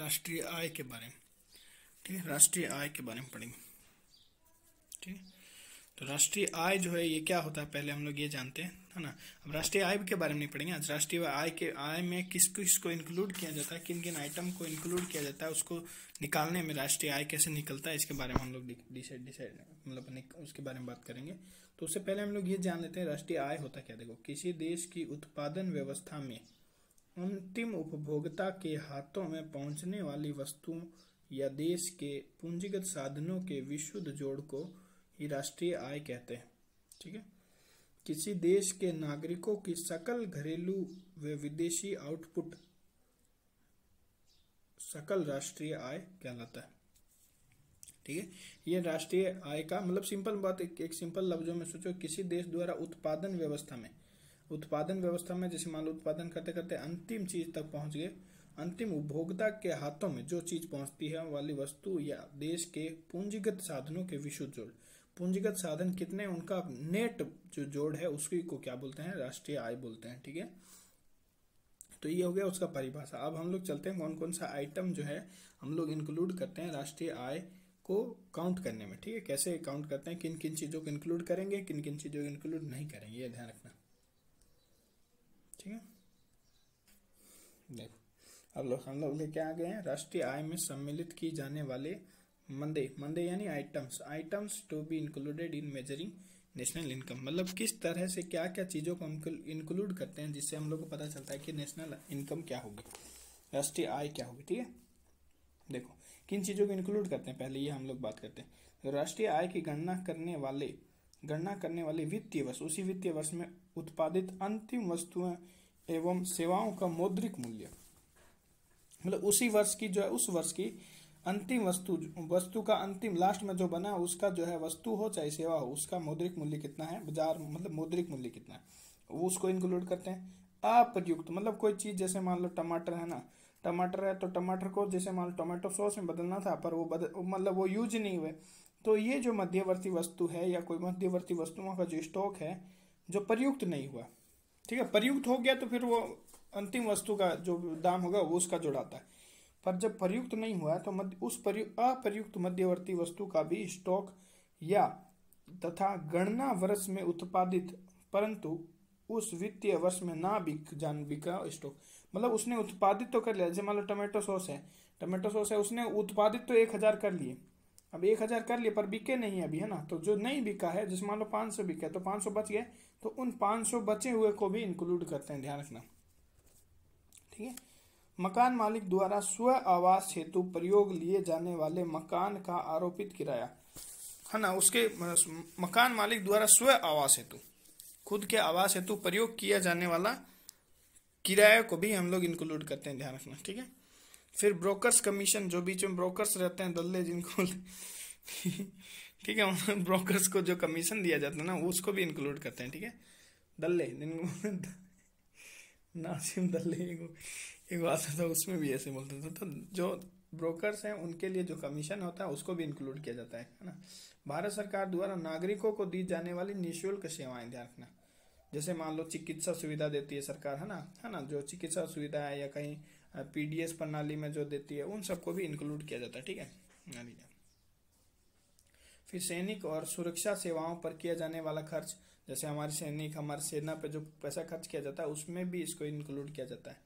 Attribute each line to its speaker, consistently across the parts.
Speaker 1: राष्ट्रीय आय के बारे में। ठीक है, राष्ट्रीय आय के बारे में पढ़ेंगे। ठीक है, तो राष्ट्रीय आय जो है ये क्या होता है पहले हम लोग ये जानते हैं, है ना। अब राष्ट्रीय आय के बारे में नहीं पढ़ेंगे आज। राष्ट्रीय आय के आय में किस किस को इंक्लूड किया जाता है, किन किन आइटम को इंक्लूड किया जाता है, उसको निकालने में राष्ट्रीय आय कैसे निकलता है, इसके बारे में हम लोग डिसाइड मतलब उसके बारे में बात करेंगे। तो उससे पहले हम लोग ये जान लेते हैं राष्ट्रीय आय होता क्या। देखो, किसी देश की उत्पादन व्यवस्था में अंतिम उपभोक्ता के हाथों में पहुंचने वाली वस्तुओं या देश के पूंजीगत साधनों के विशुद्ध जोड़ को ही राष्ट्रीय आय कहते हैं। ठीक है, किसी देश के नागरिकों की सकल घरेलू व विदेशी आउटपुट सकल राष्ट्रीय आय कहलाता है। ठीक है, ये राष्ट्रीय आय का मतलब सिंपल बात, एक सिंपल लफ्जों में सोचो, किसी देश द्वारा उत्पादन व्यवस्था में जैसे मान लो उत्पादन करते करते अंतिम चीज तक पहुंच गए, अंतिम उपभोक्ता के हाथों में जो चीज पहुंचती है वाली वस्तु या देश के पूंजीगत साधनों के विशुद्ध जोड़। पूंजीगत साधन कितने, उनका नेट जो जोड़ है उसकी को क्या बोलते हैं, राष्ट्रीय आय बोलते हैं। ठीक है, तो ये हो गया उसका परिभाषा। अब हम लोग चलते हैं कौन कौन सा आइटम जो है हम लोग इंक्लूड करते हैं राष्ट्रीय आय को काउंट करने में। ठीक है, कैसे काउंट करते हैं, किन किन चीजों को इंक्लूड करेंगे, किन किन चीजों को इंक्लूड नहीं करेंगे, ये ध्यान रखना। ठीक है, देखो अब हम लोग लेके आ गए हैं राष्ट्रीय आय में सम्मिलित की जाने वाले मंदे यानी items to be included in measuring national income. मतलब किस तरह से क्या क्या चीजों को हम इंक्लूड करते हैं जिससे हम लोग को पता चलता है कि नेशनल इनकम क्या होगी, राष्ट्रीय आय क्या होगी। ठीक है, देखो किन चीजों को इंक्लूड करते हैं, पहले ये हम लोग बात करते हैं। तो राष्ट्रीय आय की गणना करने वाले वित्तीय वर्ष, उसी वित्तीय वर्ष में उत्पादित अंतिम वस्तुएं एवं सेवाओं का मौद्रिक मूल्य, मतलब उसी वर्ष की जो है उस वर्ष की अंतिम वस्तु का अंतिम लास्ट में जो बना उसका जो है वस्तु हो चाहे सेवा हो, उसका मौद्रिक मूल्य कितना है, बाजार मतलब मौद्रिक मूल्य कितना है, वो उसको इंक्लूड करते हैं। अप्रयुक्त मतलब कोई चीज जैसे मान लो टमाटर है ना, टमाटर है तो टमाटर को जैसे मान लो टमाटो सॉस में बदलना था पर वो मतलब वो यूज नहीं हुए, तो ये जो मध्यवर्ती वस्तु है या कोई मध्यवर्ती वस्तुओं का जो स्टॉक है जो प्रयुक्त नहीं हुआ। ठीक है, प्रयुक्त हो गया तो फिर वो अंतिम वस्तु का जो दाम होगा वो उसका जुड़ाता है, पर जब प्रयुक्त नहीं हुआ तो उस अप्रयुक्त मध्यवर्ती वस्तु का भी स्टॉक या तथा गणना वर्ष में उत्पादित परंतु उस वित्तीय वर्ष में ना बिका स्टॉक, मतलब उसने उत्पादित तो कर लिया। जैसे मान लो टमाटो सॉस है उसने उत्पादित तो 1000 कर लिए, अब 1000 कर लिए पर बिके नहीं अभी, है ना। तो जो नहीं बिका है, जैसे मान लो 500 बिका तो 500 बच गए, तो उन 500 बचे हुए को भी इंक्लूड करते हैं, ध्यान रखना। ठीक है, मकान मालिक द्वारा स्व आवास हेतु प्रयोग लिए जाने वाले मकान का आरोपित किराया, है ना, उसके मकान मालिक द्वारा स्व आवास हेतु खुद के आवास हेतु प्रयोग किया जाने वाला किराया को भी हम लोग इंक्लूड करते हैं, ध्यान रखना। ठीक है, फिर ब्रोकर्स कमीशन, जो बीच में ब्रोकर्स रहते हैं, दल्ले जिनको ठीक है, ब्रोकर्स को जो कमीशन दिया जाता है ना उसको भी इंक्लूड करते हैं। ठीक है, दल्ले नासिम दल्ले एक बात था उसमें भी ऐसे बोलते थे, तो जो ब्रोकर्स हैं उनके लिए जो कमीशन होता है उसको भी इंक्लूड किया जाता है ना। भारत सरकार द्वारा नागरिकों को दी जाने वाली निःशुल्क सेवाएं, ध्यान रखना, जैसे मान लो चिकित्सा सुविधा देती है सरकार, है ना, जो चिकित्सा सुविधा है या कहीं पीडीएस प्रणाली में जो देती है उन सबको भी इंक्लूड किया जाता है। ठीक है, फिर सैनिक और सुरक्षा सेवाओं पर किया जाने वाला खर्च, जैसे हमारे सैनिक हमारे सेना पे जो पैसा खर्च किया जाता है उसमें भी इसको इंक्लूड किया जाता है।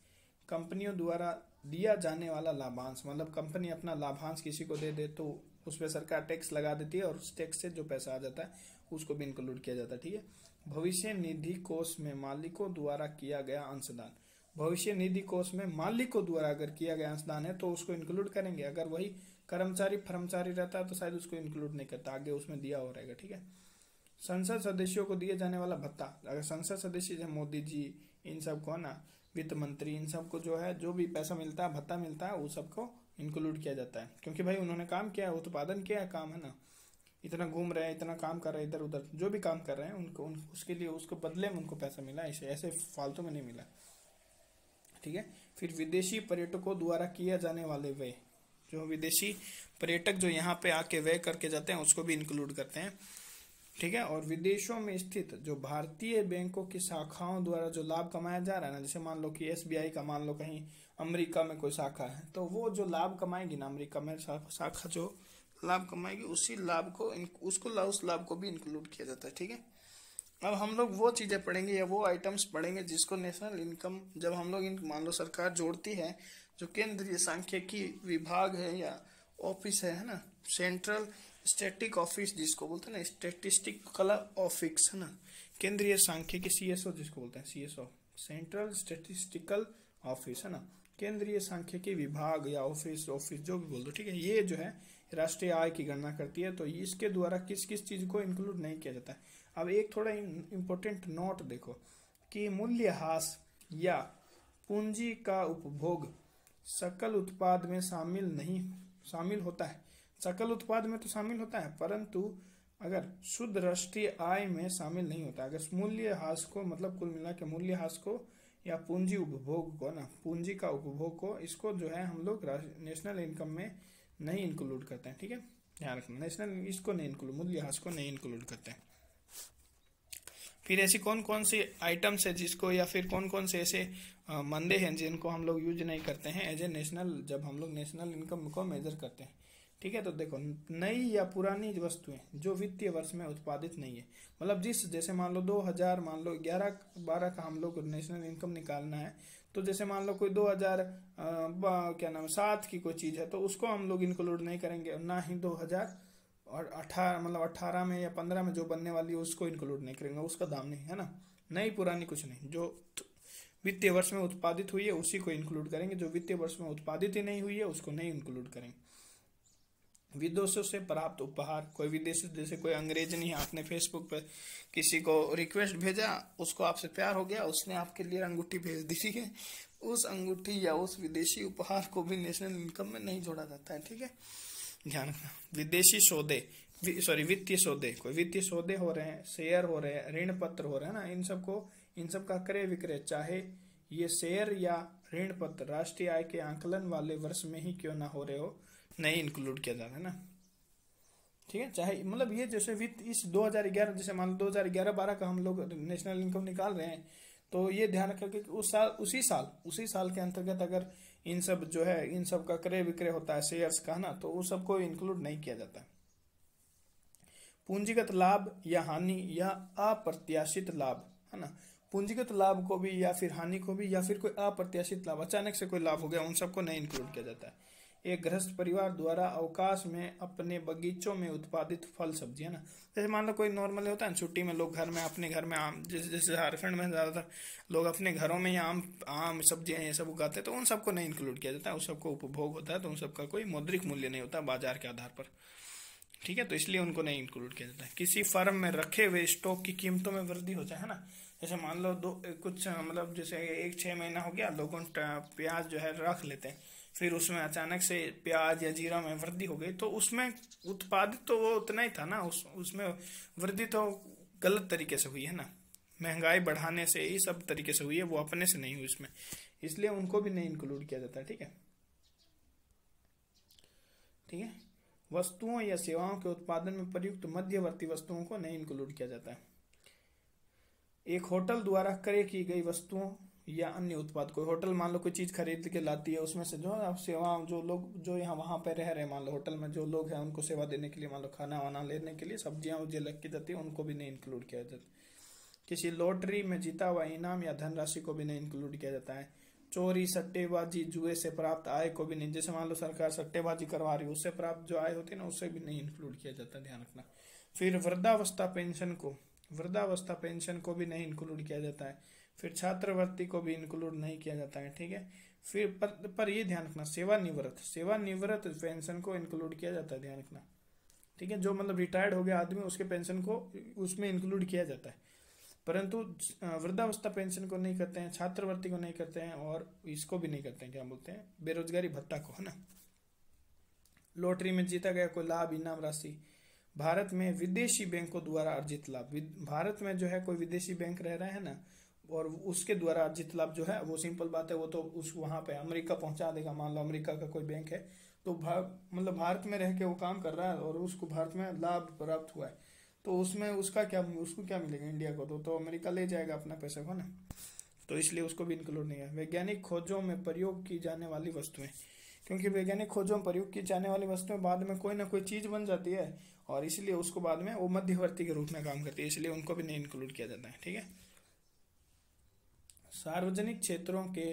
Speaker 1: कंपनियों द्वारा दिया जाने वाला लाभांश, मतलब कंपनी अपना लाभांश किसी को दे तो उस पर सरकार टैक्स लगा देती है और उस टैक्स से जो पैसा आ जाता है उसको भी इंक्लूड किया जाता है। ठीक है, भविष्य निधि कोष में मालिकों द्वारा किया गया अंशदान, भविष्य निधि कोष में मालिकों द्वारा अगर किया गया अंशदान है तो उसको इंक्लूड करेंगे, अगर वही कर्मचारी रहता है तो शायद उसको इंक्लूड नहीं करता, आगे उसमें दिया हो रहेगा। ठीक है, संसद सदस्यों को दिए जाने वाला भत्ता, अगर संसद सदस्य जैसे मोदी जी इन सबको है ना, वित्त मंत्री, इन सबको जो है जो भी पैसा मिलता है भत्ता मिलता है वो सबको इंक्लूड किया जाता है, क्योंकि भाई उन्होंने काम किया है, उत्पादन किया है, काम है ना, इतना घूम रहे हैं, इतना काम कर रहे हैं, इधर उधर जो भी काम कर रहे हैं उनको उसके लिए उसको बदले में उनको पैसा मिला, ऐसे फालतू में नहीं मिला। ठीक है, फिर विदेशी पर्यटकों द्वारा किया जाने वाले व्यय, जो विदेशी पर्यटक जो यहाँ पे आके व्यय करके जाते हैं उसको भी इंक्लूड करते हैं। ठीक है। और विदेशों में स्थित जो भारतीय बैंकों की शाखाओं द्वारा जो लाभ कमाया जा रहा है ना, जैसे मान लो कि एसबीआई का मान लो कहीं अमेरिका में कोई शाखा है, तो वो जो लाभ कमाएगी ना अमेरिका में शाखा जो लाभ कमाएगी, उसी लाभ को उस लाभ को भी इंक्लूड किया जाता है। ठीक है। अब हम लोग वो चीजें पढ़ेंगे या वो आइटम्स पढ़ेंगे जिसको नेशनल इनकम, जब हम लोग मान लो सरकार जोड़ती है, जो केंद्रीय सांख्यिकी विभाग है या ऑफिस है ना, सेंट्रल स्टैटिक ऑफिस जिसको बोलते हैं ना, स्टैटिस्टिकल ऑफिस है ना, केंद्रीय सांख्यिकी सीएसओ जिसको बोलते हैं, सीएसओ सेंट्रल स्टैटिस्टिकल ऑफिस है ना, केंद्रीय सांख्यिकी विभाग या ऑफिस जो भी बोल दो। ठीक है। ये जो है राष्ट्रीय आय की गणना करती है, तो इसके द्वारा किस किस चीज को इंक्लूड नहीं किया जाता है। अब एक थोड़ा इम्पोर्टेंट नोट देखो कि मूल्यह्रास या पूंजी का उपभोग सकल उत्पाद में शामिल होता है। सकल उत्पाद में तो शामिल होता है, परंतु अगर शुद्ध राष्ट्रीय आय में शामिल नहीं होता। अगर मूल्यह्रास को, मतलब कुल मिला के मूल्यह्रास को या पूंजी उपभोग को ना, पूंजी का उपभोग को, इसको जो है हम लोग नेशनल इनकम में नहीं इंक्लूड करते हैं। ठीक है, ध्यान रखना, नेशनल इसको नहीं इंक्लूड, मूल्यह्रास को नहीं इंक्लूड करते हैं। फिर ऐसी कौन कौन सी आइटम्स है जिसको, या फिर कौन कौन से ऐसे मंदे हैं जिनको हम लोग यूज नहीं करते हैं एज ए नेशनल, जब हम लोग नेशनल इनकम को मेजर करते हैं। ठीक है। तो देखो, नई या पुरानी वस्तुएं जो वित्तीय वर्ष में उत्पादित नहीं है, मतलब जैसे मान लो 2000, मान लो 11-12 का हम लोग नेशनल इनकम निकालना है, तो जैसे मान लो कोई 2007 की कोई चीज है, तो उसको हम लोग इंक्लूड नहीं करेंगे, ना ही 2018 मतलब 18 में या 15 में जो बनने वाली है उसको इंक्लूड नहीं करेंगे, उसका दाम नहीं है ना। नई पुरानी कुछ नहीं, जो वित्तीय वर्ष में उत्पादित हुई है उसी को इंक्लूड करेंगे, जो वित्तीय वर्ष में उत्पादित ही नहीं हुई है उसको नहीं इंक्लूड करेंगे। विदेशों से प्राप्त उपहार, कोई विदेश, जैसे कोई अंग्रेज नहीं, आपने फेसबुक पर किसी को रिक्वेस्ट भेजा, उसको आपसे प्यार हो गया, उसने आपके लिए अंगूठी भेज दी, ठीक है, उस अंगूठी या उस विदेशी उपहार को भी नेशनल इनकम में नहीं जोड़ा जाता है। ठीक है, ध्यान रखना। विदेशी सौदे, वित्तीय सौदे, कोई वित्तीय सौदे हो रहे हैं, शेयर हो रहे हैं, ऋण पत्र हो रहे हैं ना, इन सब का क्रय विक्रय, चाहे ये शेयर या ऋण पत्र राष्ट्रीय आय के आंकलन वाले वर्ष में ही क्यों ना हो रहे हो, नहीं इंक्लूड किया जाता है ना। ठीक है, चाहे मतलब ये जैसे वित्त इस 2011, जैसे मान लो 2011-12 का हम लोग नेशनल इनकम निकाल रहे हैं, तो ये ध्यान रखा कि उसी साल के अंतर्गत अगर इन सब जो है, इन सब का क्रय विक्रय होता है शेयर्स का ना, तो उस सबको इंक्लूड नहीं किया जाता। पूंजीगत लाभ या हानि या अप्रत्याशित लाभ है ना, पूंजीगत लाभ को भी या फिर हानि को भी, या फिर कोई अप्रत्याशित लाभ, अचानक से कोई लाभ हो गया, उन सबको नहीं इंक्लूड किया जाता है। एक गृहस्थ परिवार द्वारा अवकाश में अपने बगीचों में उत्पादित फल सब्जी है ना, जैसे मान लो कोई नॉर्मल होता है छुट्टी में लोग अपने घर में आम, जैसे झारखंड में ज्यादातर लोग अपने घरों में आम सब्जियां ये सब उगाते हैं, तो उन सबको नहीं इंक्लूड किया जाता है, उस सबको उपभोग होता है, तो उन सबका कोई मौद्रिक मूल्य नहीं होता बाजार के आधार पर। ठीक है, तो इसलिए उनको नहीं इंक्लूड किया जाता है। किसी फर्म में रखे हुए स्टॉक की कीमतों में वृद्धि हो जाए है ना, जैसे मान लो मतलब जैसे 1-6 महीना हो गया, लोगों प्याज जो है रख लेते हैं, फिर उसमें अचानक से प्याज या जीरा में वृद्धि हो गई, तो उसमें उत्पादित तो वो उतना ही था ना, उसमें वृद्धि तो गलत तरीके से हुई है ना, महंगाई बढ़ाने से ही सब तरीके से हुई है, वो अपने से नहीं हुई इसमें, इसलिए उनको भी नहीं इंक्लूड किया जाता। ठीक है, ठीक है। वस्तुओं या सेवाओं के उत्पादन में प्रयुक्त मध्यवर्ती वस्तुओं को नहीं इंक्लूड किया जाता है। एक होटल द्वारा क्रय की गई वस्तुओं या अन्य उत्पाद, कोई होटल मान लो कोई चीज खरीद के लाती है, उसमें से जो है सेवा, जो लोग जो यहाँ वहां पे रह रहे हैं, मान लो होटल में जो लोग हैं उनको सेवा देने के लिए, मान लो खाना वाना लेने के लिए सब्जियां उब्जियां लग की जाती है, उनको भी नहीं इंक्लूड किया जाता। किसी लॉटरी में जीता हुआ इनाम या धनराशि को भी नहीं इंक्लूड किया जाता है। चोरी, सट्टेबाजी, जुए से प्राप्त आय को भी नहीं, जैसे मान लो सरकार सट्टेबाजी करवा रही है, उससे प्राप्त जो आय होती है ना, उससे भी नहीं इंक्लूड किया जाता, ध्यान रखना। फिर वृद्धावस्था पेंशन को भी नहीं इंक्लूड किया जाता है। फिर छात्रवृत्ति को भी इंक्लूड नहीं किया जाता है। ठीक है, फिर पर ये ध्यान रखना, सेवानिवृत्त पेंशन को इंक्लूड किया जाता है, ध्यान रखना। ठीक है, जो मतलब रिटायर्ड हो गया आदमी, उसके पेंशन को उसमें इंक्लूड किया जाता है, परंतु वृद्धावस्था पेंशन को नहीं करते हैं, छात्रवृत्ति को नहीं करते हैं, और इसको भी नहीं करते हैं, क्या बोलते हैं, बेरोजगारी भत्ता को, है ना। लॉटरी में जीता गया कोई लाभ, इनाम राशि, भारत में विदेशी बैंकों द्वारा अर्जित लाभ, भारत में जो है कोई विदेशी बैंक रह रहा है ना, और उसके द्वारा अर्जित लाभ जो है, वो सिंपल बात है, वो तो उस वहां पे अमेरिका पहुंचा देगा। मान लो अमेरिका का कोई बैंक है, तो मतलब भारत में रह के वो काम कर रहा है और उसको भारत में लाभ प्राप्त हुआ है, तो उसमें उसका क्या, उसको क्या मिलेगा इंडिया को, तो अमेरिका ले जाएगा अपना पैसा को ना, तो इसलिए उसको भी इंक्लूड नहीं है। वैज्ञानिक खोजों में प्रयोग की जाने वाली वस्तुएं, क्योंकि वैज्ञानिक खोजों में प्रयोग की जाने वाली वस्तुएं बाद में कोई ना कोई चीज बन जाती है, और इसलिए उसको बाद में वो मध्यवर्ती के रूप में काम करती है, इसलिए उनको भी नहीं इंक्लूड किया जाता है। ठीक है। सार्वजनिक क्षेत्रों के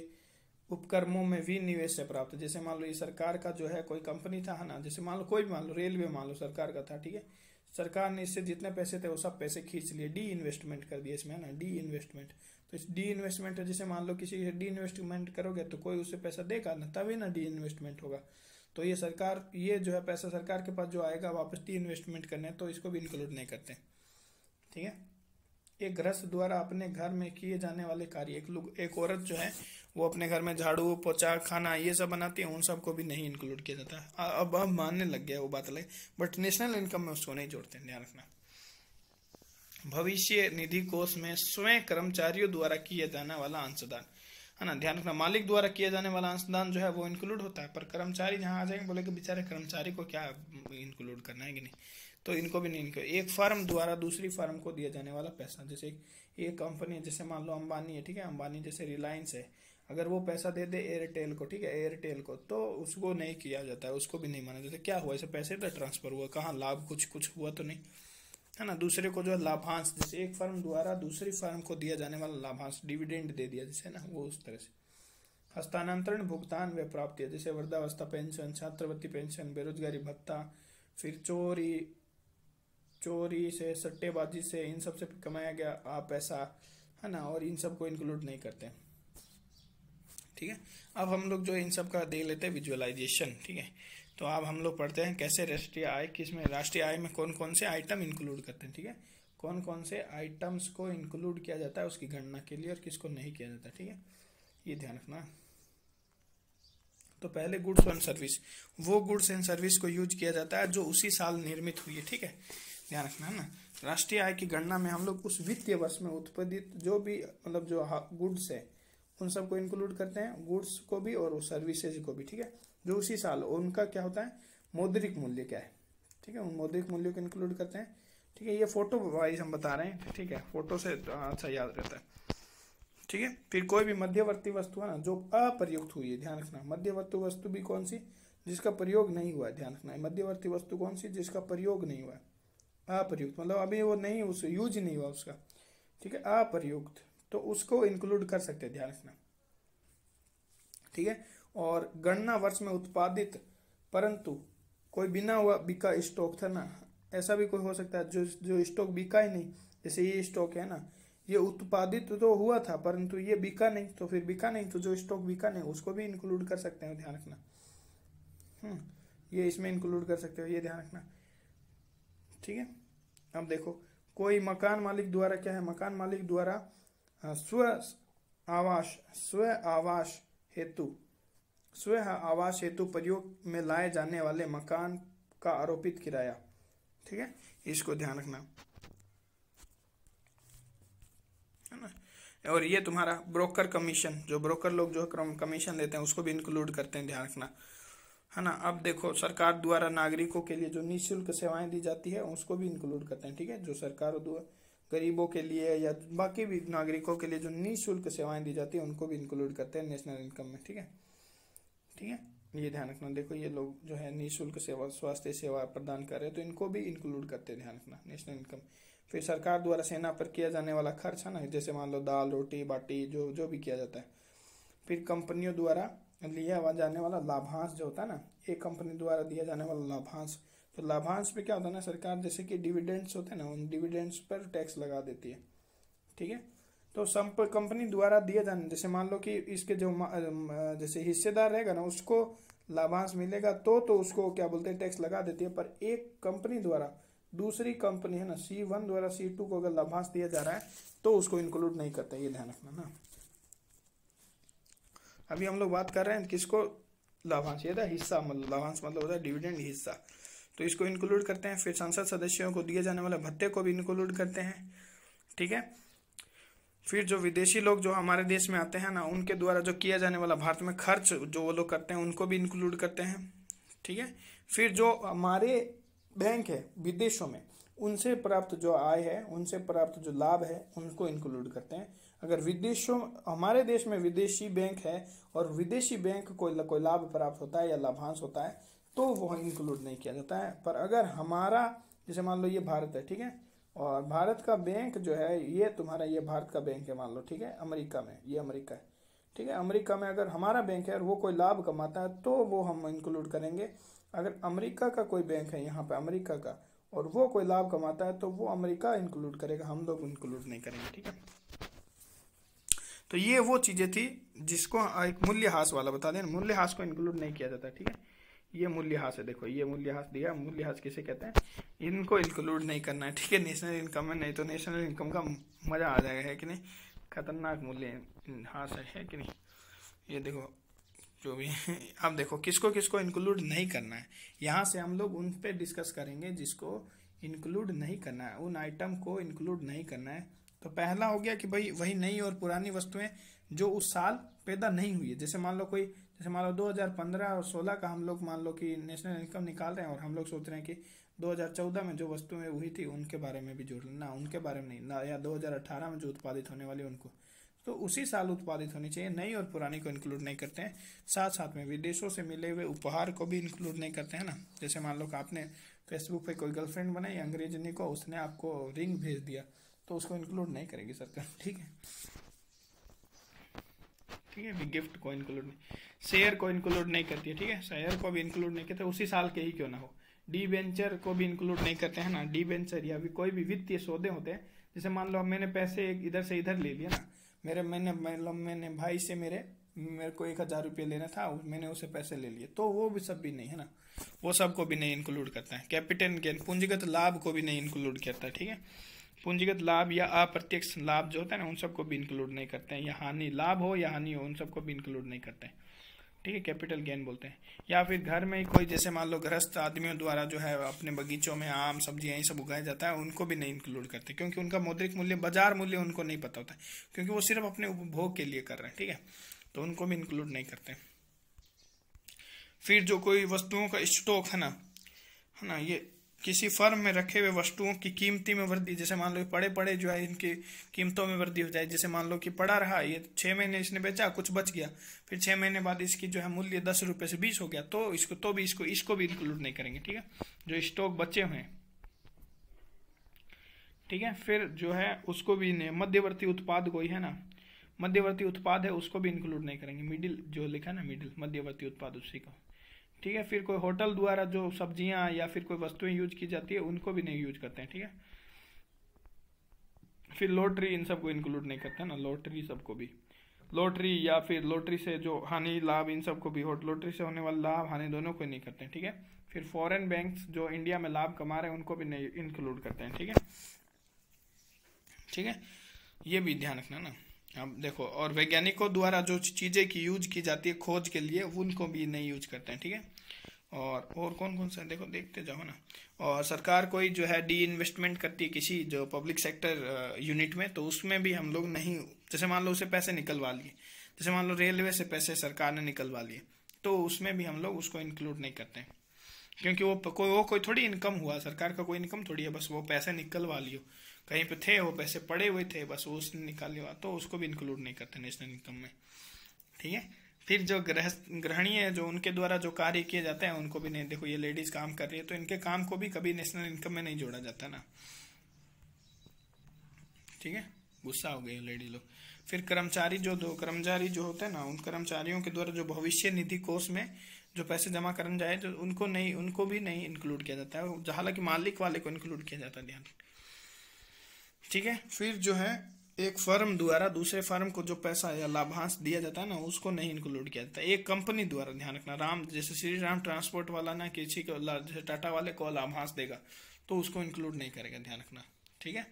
Speaker 1: उपक्रमों में विनिवेश से प्राप्त, जैसे मान लो ये सरकार का जो है कोई कंपनी था, है ना, जैसे मान लो कोई भी, मान लो रेलवे मान लो सरकार का था, ठीक है, सरकार ने इससे जितने पैसे थे वो सब पैसे खींच लिए, डी इन्वेस्टमेंट कर दिया इसमें, है ना, डी इन्वेस्टमेंट। तो इस डी इन्वेस्टमेंट, जैसे मान लो किसी डी इन्वेस्टमेंट करोगे तो कोई उससे पैसा देगा ना, तभी ना डी इन्वेस्टमेंट होगा। तो ये सरकार, ये जो है पैसा सरकार के पास जो आएगा वापस डी इन्वेस्टमेंट करने, तो इसको भी इंक्लूड नहीं करते। ठीक है। एक गृहस्थ द्वारा अपने घर में किए जाने वाले कार्य, एक औरत जो है वो अपने घर में झाड़ू पोछा खाना ये सब बनाती है, उन सबको भी नहीं इंक्लूड किया जाता है। अब मानने लग गया वो बात अलग, बट नेशनल इनकम में उसको नहीं जोड़ते, ध्यान रखना। भविष्य निधि कोष में स्वयं कर्मचारियों द्वारा किया जाने वाला अंशदान, है ना, ध्यान रखना, मालिक द्वारा किया जाने वाला अंशदान जो है वो इंक्लूड होता है, पर कर्मचारी जहाँ आ जाएंगे बोले कि बेचारे कर्मचारी को क्या इंक्लूड करना है कि नहीं, तो इनको भी नहीं। एक फर्म द्वारा दूसरी फर्म को दिया जाने वाला पैसा, जैसे एक कंपनी, जैसे मान लो अंबानी है, ठीक है, अंबानी जैसे रिलायंस है, अगर वो पैसा दे दे एयरटेल को, ठीक है, एयरटेल को, तो उसको नहीं किया जाता है, उसको भी नहीं माना जाता। क्या हुआ, ऐसे पैसे तो ट्रांसफर हुआ, कहाँ लाभ कुछ हुआ तो नहीं, है ना। दूसरे को जो है लाभांश, जैसे एक फर्म द्वारा दूसरी फर्म को दिया जाने वाला लाभांश, डिविडेंड दे दिया जैसे ना, वो उस तरह से। हस्तांतरण भुगतान व प्राप्ति, जैसे वृद्धावस्था पेंशन, छात्रवृत्ति पेंशन, बेरोजगारी भत्ता, फिर चोरी से, सट्टेबाजी से, इन सब से कमाया गया पैसा, है ना, और इन सब को इंक्लूड नहीं करते। ठीक है। अब हम लोग जो इन सब का देख लेते हैं विजुअलाइजेशन। ठीक है। तो अब हम लोग पढ़ते हैं कैसे राष्ट्रीय आय, किसमें राष्ट्रीय आय में कौन कौन से आइटम इंक्लूड करते हैं। ठीक है। कौन कौन से आइटम्स को इंक्लूड किया जाता है उसकी गणना के लिए, और किसको नहीं किया जाता। ठीक है, ये ध्यान रखना। तो पहले गुड्स एंड सर्विस, वो गुड्स एंड सर्विस को यूज किया जाता है जो उसी साल निर्मित हुई है। ठीक है, ध्यान रखना है ना। राष्ट्रीय आय की गणना में हम लोग उस वित्तीय वर्ष में उत्पादित जो भी मतलब जो गुड्स है उन सबको इंक्लूड करते हैं, गुड्स को भी और सर्विसेज को भी। ठीक है, जो उसी साल उनका क्या होता है, मौद्रिक मूल्य क्या है। ठीक है, उन मौद्रिक मूल्यों को इंक्लूड करते हैं। ठीक है, ये फोटो वाइज हम बता रहे हैं। ठीक है, फोटो से अच्छा याद रहता है। ठीक है, फिर कोई भी मध्यवर्ती वस्तु है ना जो अप्रयुक्त हुई है, ध्यान रखना। मध्यवर्ती वस्तु भी कौन सी, जिसका प्रयोग नहीं हुआ है, ध्यान रखना। मध्यवर्ती वस्तु कौन सी, जिसका प्रयोग नहीं हुआ है, अप्रयुक्त मतलब अभी वो नहीं, उस यूज नहीं हुआ उसका। ठीक है, अप्रयुक्त, तो उसको इंक्लूड कर सकते हैं, ध्यान रखना। ठीक है, और गणना वर्ष में उत्पादित परंतु कोई बिना हुआ बिका स्टॉक था ना, ऐसा भी कोई हो सकता है जो स्टॉक बिका ही नहीं। जैसे ये स्टॉक है ना, ये उत्पादित तो हुआ था परंतु ये बिका नहीं, तो फिर बिका नहीं, तो जो स्टॉक बिका नहीं उसको भी इंक्लूड कर सकते हैं, ध्यान रखना। ये इसमें इंक्लूड कर सकते हो, ये ध्यान रखना। ठीक है, अब देखो कोई मकान मालिक द्वारा क्या है, मकान मालिक द्वारा स्व आवास हेतु प्रयोग में लाए जाने वाले मकान का आरोपित किराया। ठीक है, इसको ध्यान रखना है ना। और ये तुम्हारा ब्रोकर कमीशन, जो ब्रोकर लोग जो कमीशन लेते हैं उसको भी इंक्लूड करते हैं, ध्यान रखना है ना। अब देखो सरकार द्वारा नागरिकों के लिए जो निःशुल्क सेवाएं दी जाती है उसको भी इंक्लूड करते हैं। ठीक है, जो सरकार द्वारा गरीबों के लिए या बाकी भी नागरिकों के लिए जो निःशुल्क सेवाएं दी जाती है उनको भी इंक्लूड करते हैं नेशनल इनकम में। ठीक है, ठीक है, ये ध्यान रखना। देखो ये लोग जो है निःशुल्क सेवा, स्वास्थ्य सेवा प्रदान कर रहे हैं तो इनको भी इंक्लूड करते हैं, ध्यान रखना, नेशनल इनकम। फिर सरकार द्वारा सेना पर किया जाने वाला खर्च है ना, जैसे मान लो दाल रोटी बाटी जो भी किया जाता है। फिर कंपनियों द्वारा लिया जाने वाला लाभांश जो होता है ना, एक कंपनी द्वारा दिया जाने वाला लाभांश, तो लाभांश पे क्या होता है ना, सरकार जैसे कि डिविडेंड्स होते हैं ना, उन डिविडेंड्स पर टैक्स लगा देती है। ठीक है, तो कंपनी द्वारा दिए जाने, जैसे मान लो कि इसके जो जैसे हिस्सेदार रहेगा ना उसको लाभांश मिलेगा तो उसको क्या बोलते हैं, टैक्स लगा देती है। पर एक कंपनी द्वारा दूसरी कंपनी है ना, C1 द्वारा C2 को अगर लाभांश दिया जा रहा है तो उसको इंक्लूड नहीं करता, ये ध्यान रखना ना। अभी हम लोग बात कर रहे हैं किसको, लाभांश, ये था हिस्सा, मतलब लाभांश मतलब होता है डिविडेंड, हिस्सा, तो इसको इंक्लूड करते हैं। फिर संसद सदस्यों को दिए जाने वाले भत्ते को भी इंक्लूड करते हैं। ठीक है, फिर जो विदेशी लोग जो हमारे देश में आते हैं ना, उनके द्वारा जो किया जाने वाला भारत में खर्च जो वो लोग करते हैं उनको भी इंक्लूड करते हैं। ठीक है, फिर जो हमारे बैंक है विदेशों में उनसे प्राप्त जो आय है, उनसे प्राप्त जो लाभ है, उनको इंक्लूड करते हैं। अगर विदेशों, हमारे देश में विदेशी बैंक है और विदेशी बैंक को कोई लाभ प्राप्त होता है या लाभांश होता है तो वो इंक्लूड नहीं किया जाता है। पर अगर हमारा, जैसे मान लो ये भारत है, ठीक है, और भारत का बैंक जो है, ये तुम्हारा ये भारत का बैंक है मान लो, ठीक है, अमेरिका में, ये अमेरिका है, ठीक है, अमेरिका में अगर हमारा बैंक है और वो कोई लाभ कमाता है तो वो हम इंक्लूड करेंगे। अगर अमेरिका का कोई बैंक है यहाँ पे अमेरिका का और वो कोई लाभ कमाता है तो वो अमेरिका इंक्लूड करेगा, हम लोग इंक्लूड नहीं करेंगे, ठीक है। तो ये वो चीजें थी जिसको एक मूल्यह्रास वाला बता दें, मूल्यह्रास को इंक्लूड नहीं किया जाता, ठीक है। ये मूल्यह्रास है, देखो ये मूल्यह्रास दिया, मूल्यह्रास किसे कहते हैं, इनको इंक्लूड नहीं करना है, ठीक है, नेशनल इनकम में, नहीं तो नेशनल इनकम का मजा आ जाएगा, है कि नहीं, खतरनाक मूल्यह्रास है कि नहीं। ये देखो जो भी है, अब देखो किसको किसको इंक्लूड नहीं करना है, यहाँ से हम लोग उन पे डिस्कस करेंगे जिसको इंक्लूड नहीं करना है, उन आइटम को इंक्लूड नहीं करना है। तो पहला हो गया कि भाई वही नई और पुरानी वस्तुएं जो उस साल पैदा नहीं हुई है, जैसे मान लो कोई, जैसे मान लो 2015 और 16 का हम लोग मान लो कि नेशनल इनकम निकाल रहे हैं और हम लोग सोच रहे हैं कि 2014 में जो वस्तुएं हुई थी उनके बारे में भी जोड़ लेना, उनके बारे में नहीं ना, या 2018 में जो उत्पादित होने वाली उनको, तो उसी साल उत्पादित होनी चाहिए, नई और पुरानी को इंक्लूड नहीं करते हैं। साथ साथ में विदेशों से मिले हुए उपहार को भी इंक्लूड नहीं करते हैं ना, जैसे मान लो कि आपने फेसबुक पे कोई गर्लफ्रेंड बनाई अंग्रेजनी को, उसने आपको रिंग भेज दिया तो उसको इंक्लूड नहीं करेगी सरकार, ठीक है, ठीक है, गिफ्ट को इंक्लूड नहीं, शेयर को इंक्लूड नहीं करती है, ठीक है, शेयर को भी इंक्लूड नहीं करते, उसी साल के ही क्यों ना हो। डिबेंचर को भी इंक्लूड नहीं करते हैं ना, डिबेंचर या भी कोई भी वित्तीय सौदे होते हैं, जैसे मान लो मैंने पैसे इधर से इधर ले लिया ना, मैंने भाई से मेरे को 1,000 रुपये लेना था, मैंने उसे पैसे ले लिए, तो वो भी सब भी नहीं है ना, वो सब को भी नहीं इंक्लूड करता है। कैपिटल गेन, पूंजीगत लाभ को भी नहीं इंक्लूड करता है, ठीक है, पूंजीगत लाभ या अप्रत्यक्ष लाभ जो होता है ना उन सबको भी इंक्लूड नहीं करते हैं, या हानि, लाभ हो या हानि हो उन सबको भी इंक्लूड नहीं करते हैं, ठीक है, कैपिटल गेन बोलते हैं। या फिर घर में कोई, जैसे मान लो गृहस्थ आदमियों द्वारा जो है अपने बगीचों में आम सब्जियां ये सब उगाया जाता है, उनको भी नहीं इंक्लूड करते, क्योंकि उनका मौद्रिक मूल्य, बाजार मूल्य उनको नहीं पता होता है, क्योंकि वो सिर्फ अपने उपभोग के लिए कर रहे हैं, ठीक है, तो उनको भी इंक्लूड नहीं करते। फिर जो कोई वस्तुओं का स्टॉक है ना, ये किसी फर्म में रखे हुए वस्तुओं की कीमती में वृद्धि, जैसे मान लो पड़े पड़े जो है इनकी कीमतों में वृद्धि हो जाए, जैसे मान लो कि पड़ा रहा ये 6 महीने इसने बेचा, कुछ बच गया, फिर 6 महीने बाद इसकी जो है मूल्य 10 रुपए से 20 हो गया, तो इसको भी इंक्लूड नहीं करेंगे, ठीक है, जो स्टॉक बचे हुए हैं, ठीक है। फिर जो है उसको भी नहीं, मध्यवर्ती उत्पाद कोई है ना, मध्यवर्ती उत्पाद है उसको भी इंक्लूड नहीं करेंगे, मिडिल जो लिखा है ना, मिडिल मध्यवर्ती उत्पाद उसी को, ठीक है। फिर कोई होटल द्वारा जो सब्जियां या फिर कोई वस्तुएं यूज की जाती है उनको भी नहीं यूज करते हैं, ठीक है। फिर लॉटरी, इन सबको इंक्लूड नहीं करते हैं ना, लॉटरी सबको भी, लॉटरी या फिर लॉटरी से जो हानि लाभ इन सबको भी, लॉटरी से होने वाला लाभ हानि दोनों को नहीं करते हैं, ठीक है। फिर फॉरेन बैंक्स जो इंडिया में लाभ कमा रहे हैं उनको भी नहीं इंक्लूड करते हैं, ठीक है, ठीक है, ये भी ध्यान रखना ना। अब देखो, और वैज्ञानिकों द्वारा जो चीजें की यूज की जाती है खोज के लिए उनको भी नहीं यूज करते हैं, ठीक है। और कौन कौन सा देखो, देखते जाओ ना। और सरकार कोई जो है डी इन्वेस्टमेंट करती है किसी जो पब्लिक सेक्टर यूनिट में, तो उसमें भी हम लोग नहीं, जैसे मान लो उसे पैसे निकलवा लिए, जैसे मान लो रेलवे से पैसे सरकार ने निकलवा लिए, तो उसमें भी हम लोग उसको इंक्लूड नहीं करते हैं, क्योंकि वो कोई थोड़ी इनकम हुआ, सरकार का कोई इनकम थोड़ी है, बस वो पैसे निकलवा लियो, कहीं पे थे वो पैसे पड़े हुए थे, बस वो उसने निकाल लिया, तो उसको भी इंक्लूड नहीं करते नेशनल इनकम में, ठीक है। फिर जो गृहिणी है जो उनके द्वारा जो कार्य किए जाते हैं उनको भी नहीं, देखो ये लेडीज काम कर रही है तो इनके काम को भी कभी नेशनल इनकम में नहीं जोड़ा जाता ना, ठीक है, गुस्सा हो गए लेडी लोग। फिर कर्मचारी जो होते हैं ना, उन कर्मचारियों के द्वारा जो भविष्य निधि कोष में जो पैसे जमा करने जाए, जो उनको भी नहीं इंक्लूड किया जाता है, हालांकि मालिक वाले को इंक्लूड किया जाता है, ध्यान, ठीक है। फिर जो है एक फर्म द्वारा दूसरे फर्म को जो पैसा या लाभांश दिया जाता है ना, उसको नहीं इंक्लूड किया जाता है। एक कंपनी द्वारा, ध्यान रखना, जैसे श्री राम ट्रांसपोर्ट वाला ना किसी को, जैसे टाटा वाले को लाभांश देगा तो उसको इंक्लूड नहीं करेगा, ध्यान रखना, ठीक है।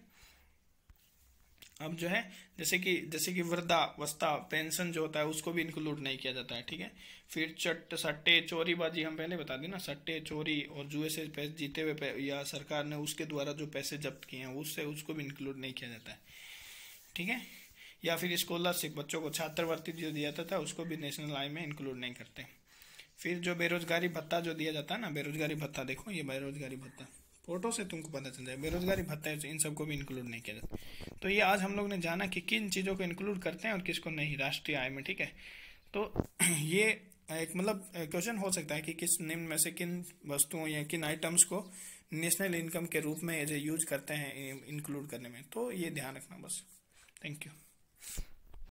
Speaker 1: अब जो है जैसे कि वृद्धावस्था पेंशन जो होता है उसको भी इंक्लूड नहीं किया जाता है, ठीक है। फिर सट्टे चोरीबाजी हम पहले बता दी ना, सट्टे चोरी और जुए से पैसे जीते हुए या सरकार ने उसके द्वारा जो पैसे जब्त किए हैं उसको भी इंक्लूड नहीं किया जाता है, ठीक है। या फिर स्कॉलरशिप, बच्चों को छात्रवृत्ति जो दिया जाता था उसको भी नेशनल आय में इंक्लूड नहीं करते। फिर जो बेरोजगारी भत्ता जो दिया जाता है ना, बेरोजगारी भत्ता, देखो ये बेरोजगारी भत्ता, फोटो से तुमको पता चल जाए। बेरोजगारी भत्ता है, इन सबको भी इंक्लूड नहीं किया जाता। तो ये आज हम लोग ने जाना कि किन चीज़ों को इंक्लूड करते हैं और किसको नहीं राष्ट्रीय आय में, ठीक है। तो ये एक मतलब क्वेश्चन हो सकता है कि किस निम्न में से किन वस्तुओं या किन आइटम्स को नेशनल इनकम के रूप में एज ए यूज करते हैं इंक्लूड करने में। तो ये ध्यान रखना बस। Thank you.